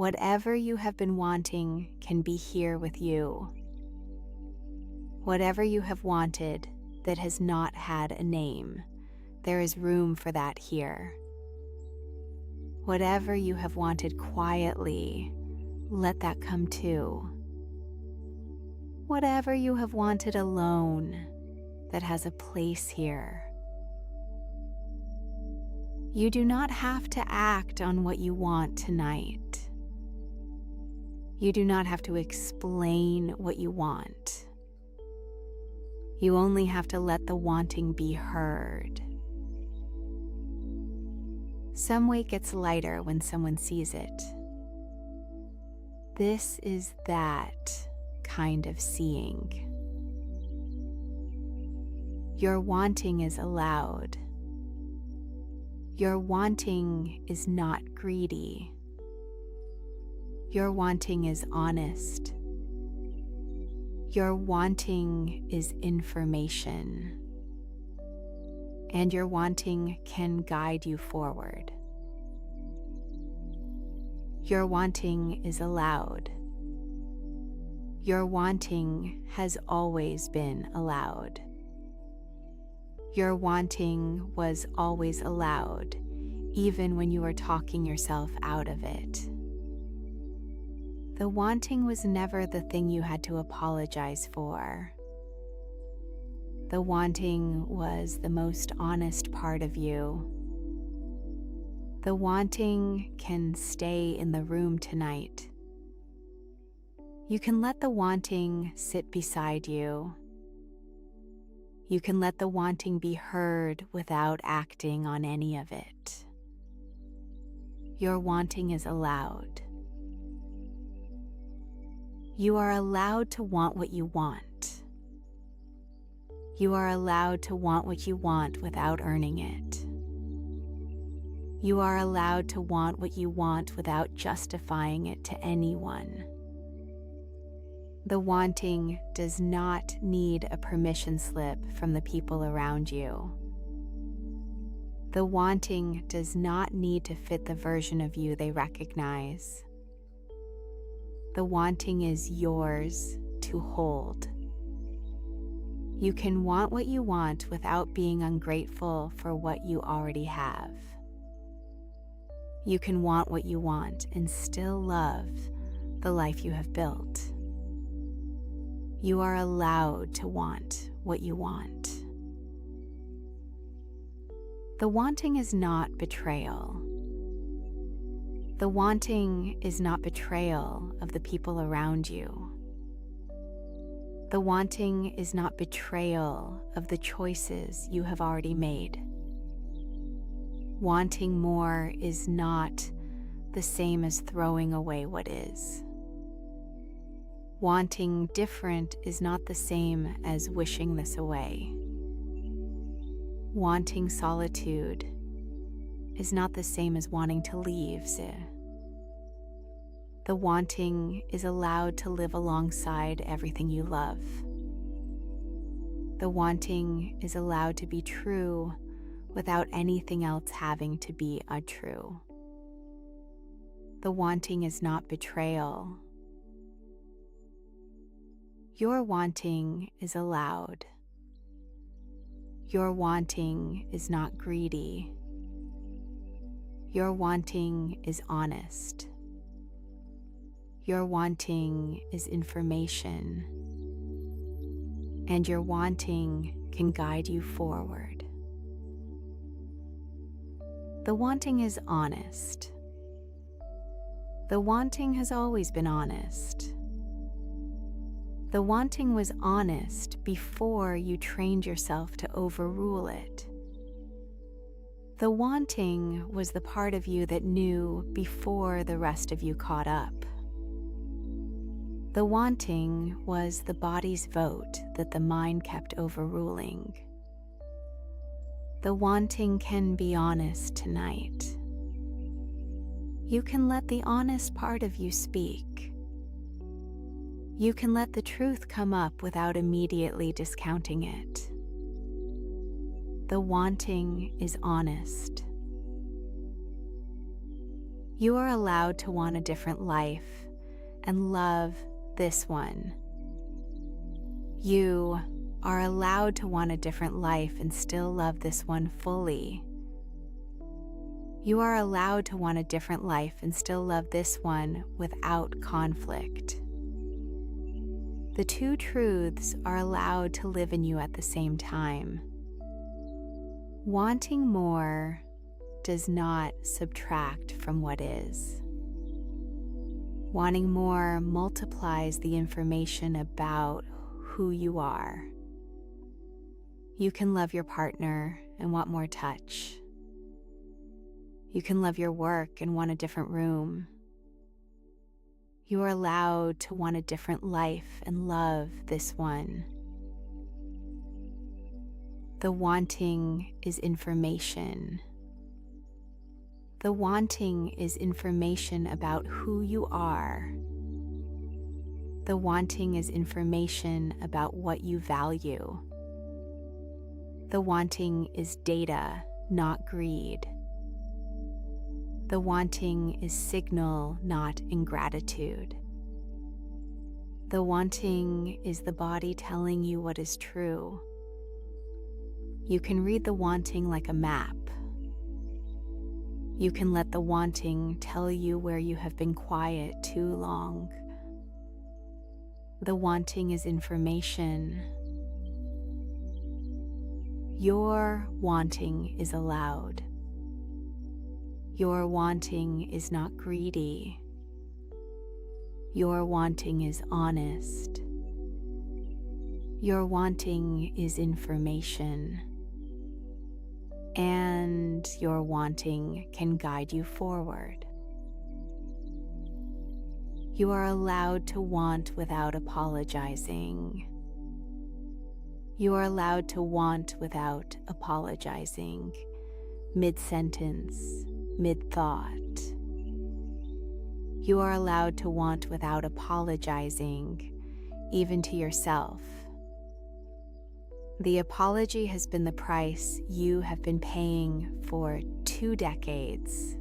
Whatever you have been wanting can be here with you. Whatever you have wanted that has not had a name, there is room for that here. Whatever you have wanted quietly, let that come too. Whatever you have wanted alone, that has a place here. You do not have to act on what you want tonight. You do not have to explain what you want. You only have to let the wanting be heard. Some weight gets lighter when someone sees it. This is that kind of seeing. Your wanting is allowed. Your wanting is not greedy. Your wanting is honest. Your wanting is information. And your wanting can guide you forward. Your wanting is allowed. Your wanting has always been allowed. Your wanting was always allowed, even when you were talking yourself out of it. The wanting was never the thing you had to apologize for. The wanting was the most honest part of you. The wanting can stay in the room tonight. You can let the wanting sit beside you. You can let the wanting be heard without acting on any of it. Your wanting is allowed. You are allowed to want what you want. You are allowed to want what you want without earning it. You are allowed to want what you want without justifying it to anyone. The wanting does not need a permission slip from the people around you. The wanting does not need to fit the version of you they recognize. The wanting is yours to hold. You can want what you want without being ungrateful for what you already have. You can want what you want and still love the life you have built. You are allowed to want what you want. The wanting is not betrayal. The wanting is not betrayal of the people around you. The wanting is not betrayal of the choices you have already made. Wanting more is not the same as throwing away what is. Wanting different is not the same as wishing this away. Wanting solitude is not the same as wanting to leave. The wanting is allowed to live alongside everything you love. The wanting is allowed to be true without anything else having to be untrue. The wanting is not betrayal. Your wanting is allowed. Your wanting is not greedy. Your wanting is honest. Your wanting is information. And your wanting can guide you forward. The wanting is honest. The wanting has always been honest. The wanting was honest before you trained yourself to overrule it. The wanting was the part of you that knew before the rest of you caught up. The wanting was the body's vote that the mind kept overruling. The wanting can be honest tonight. You can let the honest part of you speak. You can let the truth come up without immediately discounting it. The wanting is honest. You are allowed to want a different life and love this one. You are allowed to want a different life and still love this one fully. You are allowed to want a different life and still love this one without conflict. The two truths are allowed to live in you at the same time. Wanting more does not subtract from what is. Wanting more multiplies the information about who you are. You can love your partner and want more touch. You can love your work and want a different room. You are allowed to want a different life and love this one. The wanting is information. The wanting is information about who you are. The wanting is information about what you value. The wanting is data, not greed. The wanting is signal, not ingratitude. The wanting is the body telling you what is true. You can read the wanting like a map. You can let the wanting tell you where you have been quiet too long. The wanting is information. Your wanting is allowed. Your wanting is not greedy. Your wanting is honest. Your wanting is information. And your wanting can guide you forward. You are allowed to want without apologizing. You are allowed to want without apologizing, mid-sentence, mid-thought. You are allowed to want without apologizing, even to yourself. The apology has been the price you have been paying for 2 decades.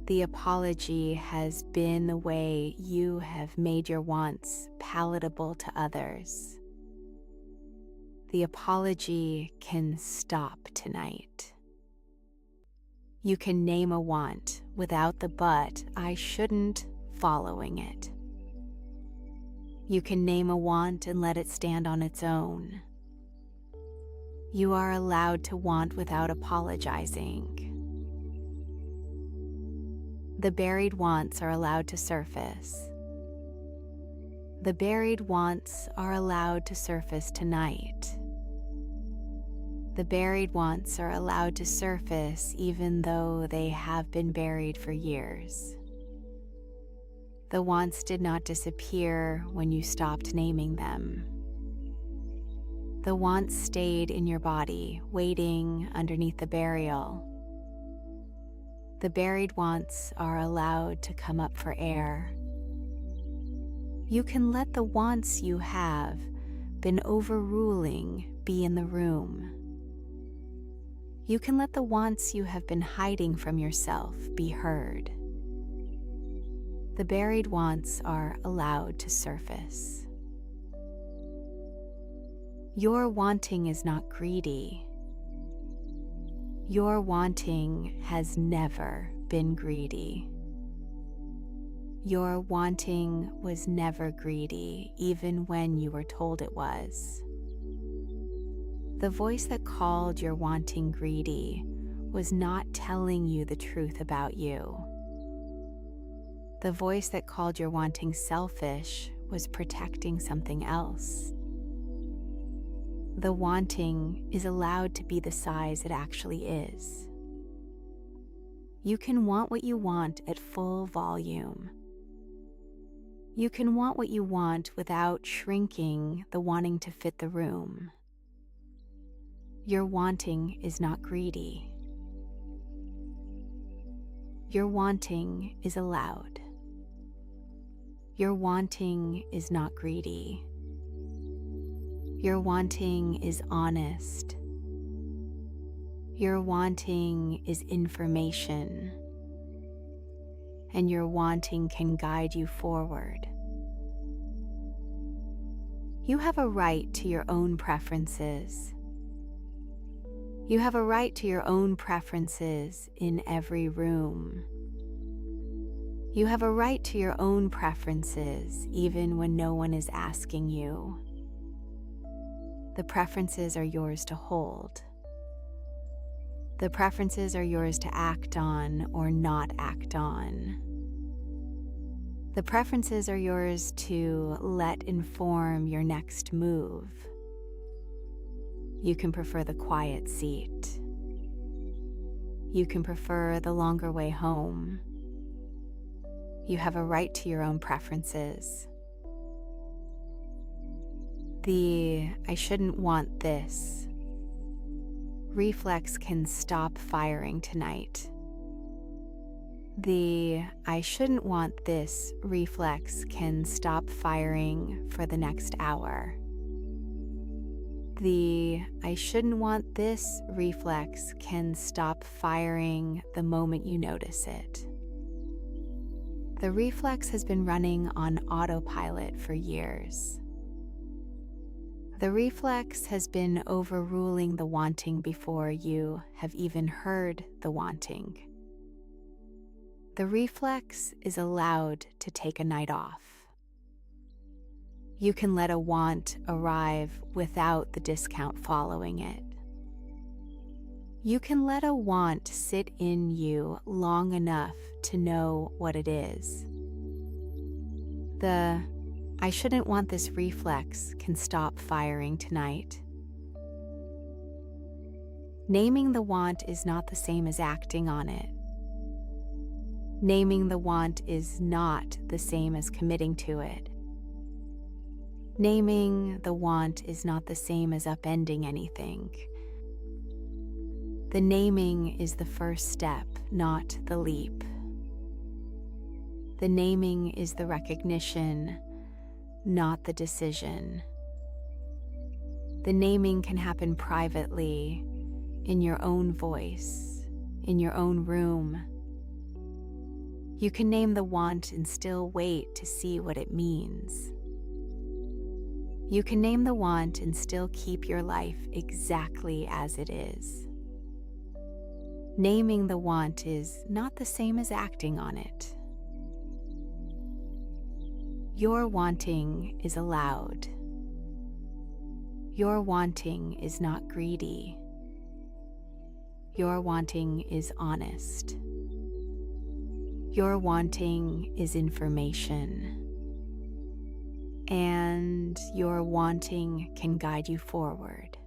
The apology has been the way you have made your wants palatable to others. The apology can stop tonight. You can name a want without the "but I shouldn't" following it. You can name a want and let it stand on its own. You are allowed to want without apologizing. The buried wants are allowed to surface. The buried wants are allowed to surface tonight. The buried wants are allowed to surface even though they have been buried for years. The wants did not disappear when you stopped naming them. The wants stayed in your body, waiting underneath the burial. The buried wants are allowed to come up for air. You can let the wants you have been overruling be in the room. You can let the wants you have been hiding from yourself be heard. The buried wants are allowed to surface. Your wanting is not greedy. Your wanting has never been greedy. Your wanting was never greedy, even when you were told it was. The voice that called your wanting greedy was not telling you the truth about you. The voice that called your wanting selfish was protecting something else. The wanting is allowed to be the size it actually is. You can want what you want at full volume. You can want what you want without shrinking the wanting to fit the room. Your wanting is not greedy. Your wanting is allowed. Your wanting is not greedy. Your wanting is honest. Your wanting is information. and your wanting can guide you forward. You have a right to your own preferences. You have a right to your own preferences in every room. You have a right to your own preferences even when no one is asking you. The preferences are yours to hold. The preferences are yours to act on or not act on. The preferences are yours to let inform your next move. You can prefer the quiet seat. You can prefer the longer way home. You have a right to your own preferences. The "I shouldn't want this" reflex can stop firing tonight. The "I shouldn't want this" reflex can stop firing for the next hour. The "I shouldn't want this" reflex can stop firing the moment you notice it. The reflex has been running on autopilot for years. The reflex has been overruling the wanting before you have even heard the wanting. The reflex is allowed to take a night off. You can let a want arrive without the discount following it. You can let a want sit in you long enough to know what it is. The "I shouldn't want this" reflex can stop firing tonight. Naming the want is not the same as acting on it. Naming the want is not the same as committing to it. Naming the want is not the same as upending anything. The naming is the first step, not the leap. The naming is the recognition, not the decision. The naming can happen privately, in your own voice, in your own room. You can name the want and still wait to see what it means. You can name the want and still keep your life exactly as it is. Naming the want is not the same as acting on it. Your wanting is allowed. Your wanting is not greedy. Your wanting is honest. Your wanting is information. And your wanting can guide you forward.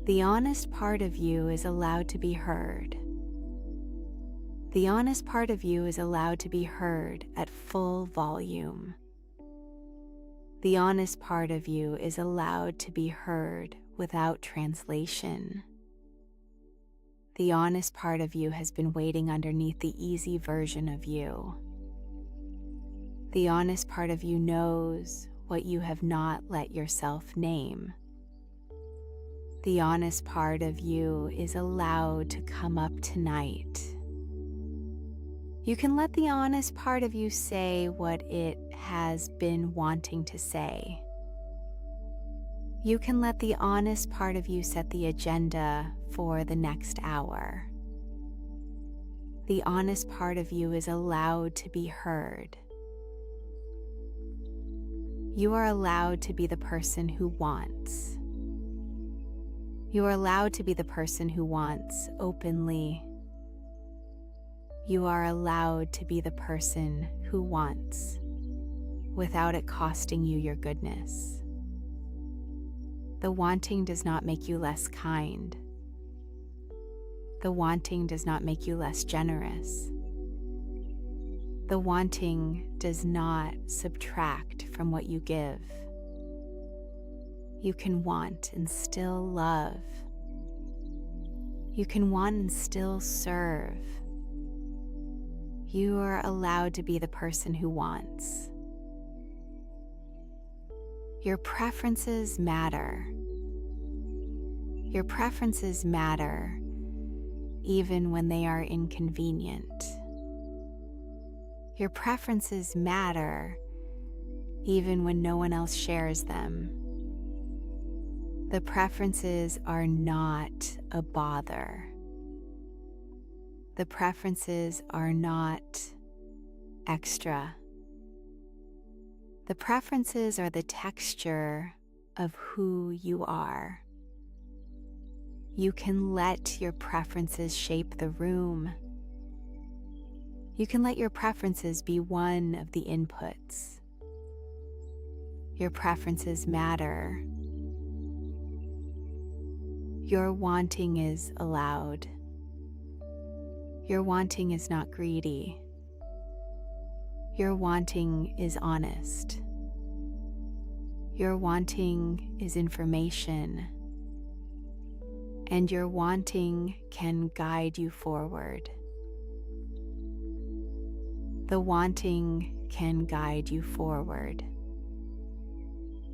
The honest part of you is allowed to be heard. The honest part of you is allowed to be heard at full volume. The honest part of you is allowed to be heard without translation. The honest part of you has been waiting underneath the easy version of you. The honest part of you knows what you have not let yourself name. The honest part of you is allowed to come up tonight. You can let the honest part of you say what it has been wanting to say. You can let the honest part of you set the agenda for the next hour. The honest part of you is allowed to be heard. You are allowed to be the person who wants. You are allowed to be the person who wants openly. You are allowed to be the person who wants without it costing you your goodness. The wanting does not make you less kind. The wanting does not make you less generous. The wanting does not subtract from what you give. You can want and still love. You can want and still serve. You are allowed to be the person who wants. Your preferences matter. Your preferences matter, even when they are inconvenient. Your preferences matter, even when no one else shares them. The preferences are not a bother. The preferences are not extra. The preferences are the texture of who you are. You can let your preferences shape the room. You can let your preferences be one of the inputs. Your preferences matter. Your wanting is allowed. Your wanting is not greedy. Your wanting is honest. Your wanting is information. And your wanting can guide you forward. The wanting can guide you forward.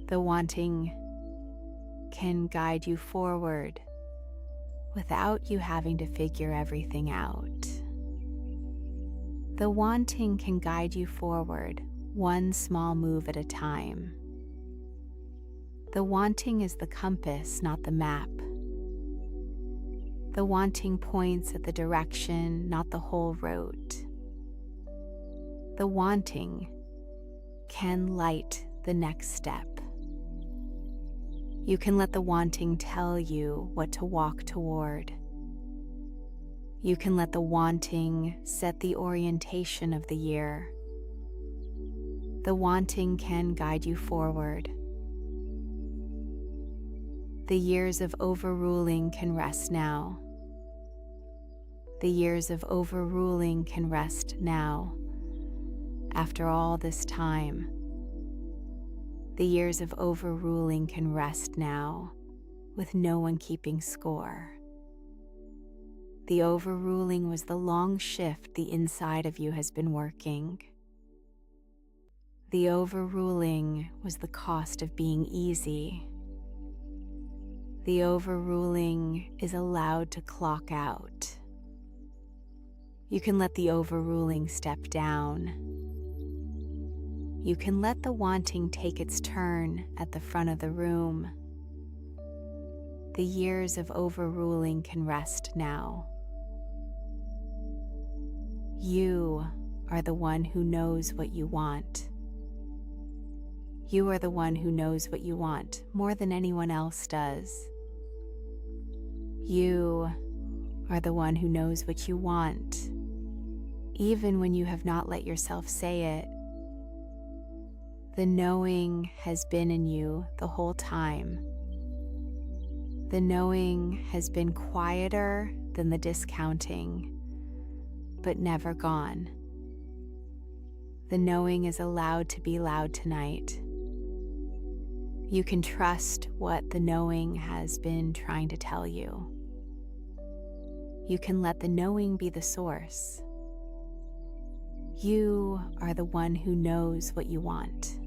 The wanting can guide you forward without you having to figure everything out. The wanting can guide you forward one small move at a time. The wanting is the compass, not the map. The wanting points at the direction, not the whole road. The wanting can light the next step. You can let the wanting tell you what to walk toward. You can let the wanting set the orientation of the year. The wanting can guide you forward. The years of overruling can rest now. The years of overruling can rest now. After all this time, the years of overruling can rest now, with no one keeping score. The overruling was the long shift the inside of you has been working. The overruling was the cost of being easy. The overruling is allowed to clock out. You can let the overruling step down. You can let the wanting take its turn at the front of the room. The years of overruling can rest now. You are the one who knows what you want. You are the one who knows what you want more than anyone else does. You are the one who knows what you want, even when you have not let yourself say it. The knowing has been in you the whole time. The knowing has been quieter than the discounting, but never gone. The knowing is allowed to be loud tonight. You can trust what the knowing has been trying to tell you. You can let the knowing be the source. You are the one who knows what you want.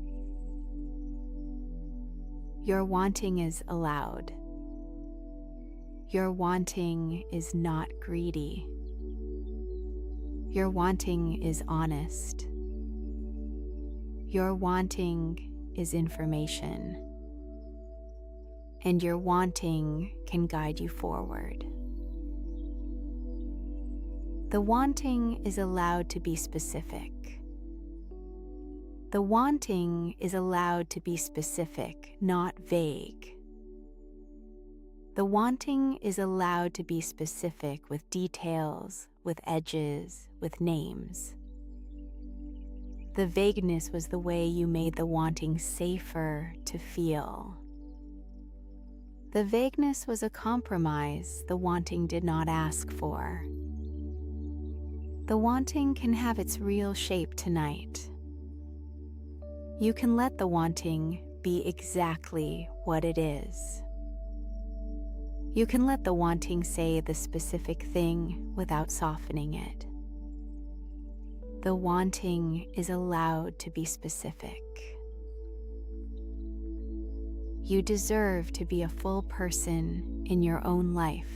Your wanting is allowed. Your wanting is not greedy. Your wanting is honest. Your wanting is information. And your wanting can guide you forward. The wanting is allowed to be specific. The wanting is allowed to be specific, not vague. The wanting is allowed to be specific with details, with edges, with names. The vagueness was the way you made the wanting safer to feel. The vagueness was a compromise the wanting did not ask for. The wanting can have its real shape tonight. You can let the wanting be exactly what it is. You can let the wanting say the specific thing without softening it. The wanting is allowed to be specific. You deserve to be a full person in your own life.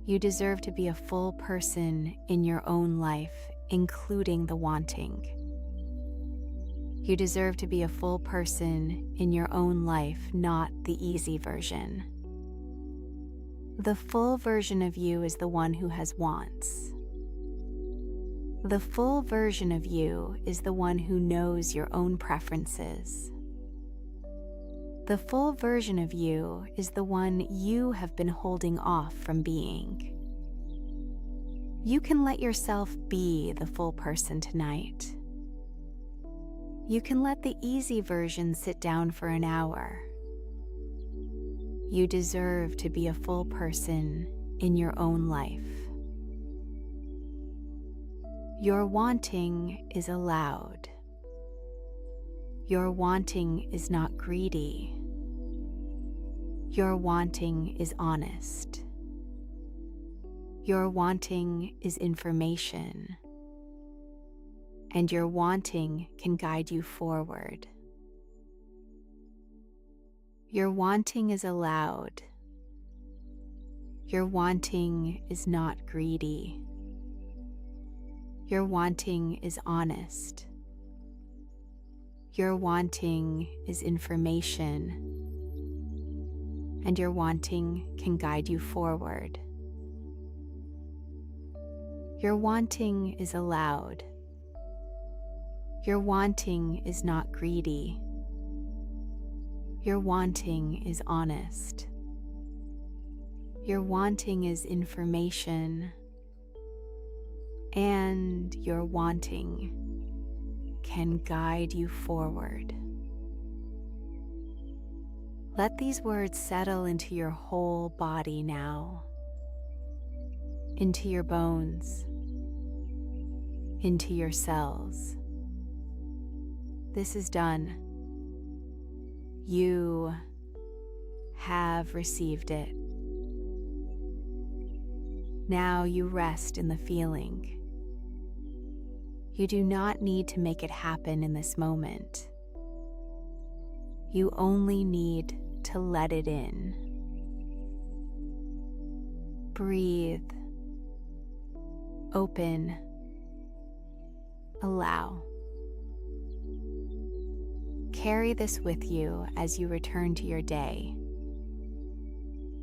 You deserve to be a full person in your own life, including the wanting. You deserve to be a full person in your own life, not the easy version. The full version of you is the one who has wants. The full version of you is the one who knows your own preferences. The full version of you is the one you have been holding off from being. You can let yourself be the full person tonight. You can let the easy version sit down for an hour. You deserve to be a full person in your own life. Your wanting is allowed. Your wanting is not greedy. Your wanting is honest. Your wanting is information. And your wanting can guide you forward. Your wanting is allowed. Your wanting is not greedy. Your wanting is honest. Your wanting is information, and your wanting can guide you forward. Your wanting is allowed. Your wanting is not greedy. Your wanting is honest. Your wanting is information, and your wanting can guide you forward. Let these words settle into your whole body now, into your bones, into your cells. This is done. You have received it. Now you rest in the feeling. You do not need to make it happen in this moment. You only need to let it in. Breathe. Open. Allow. Carry this with you as you return to your day.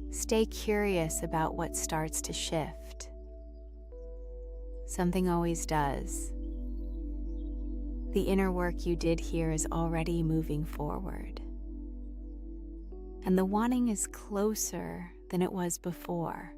Stay curious about what starts to shift. Something always does. The inner work you did here is already moving forward. And the wanting is closer than it was before.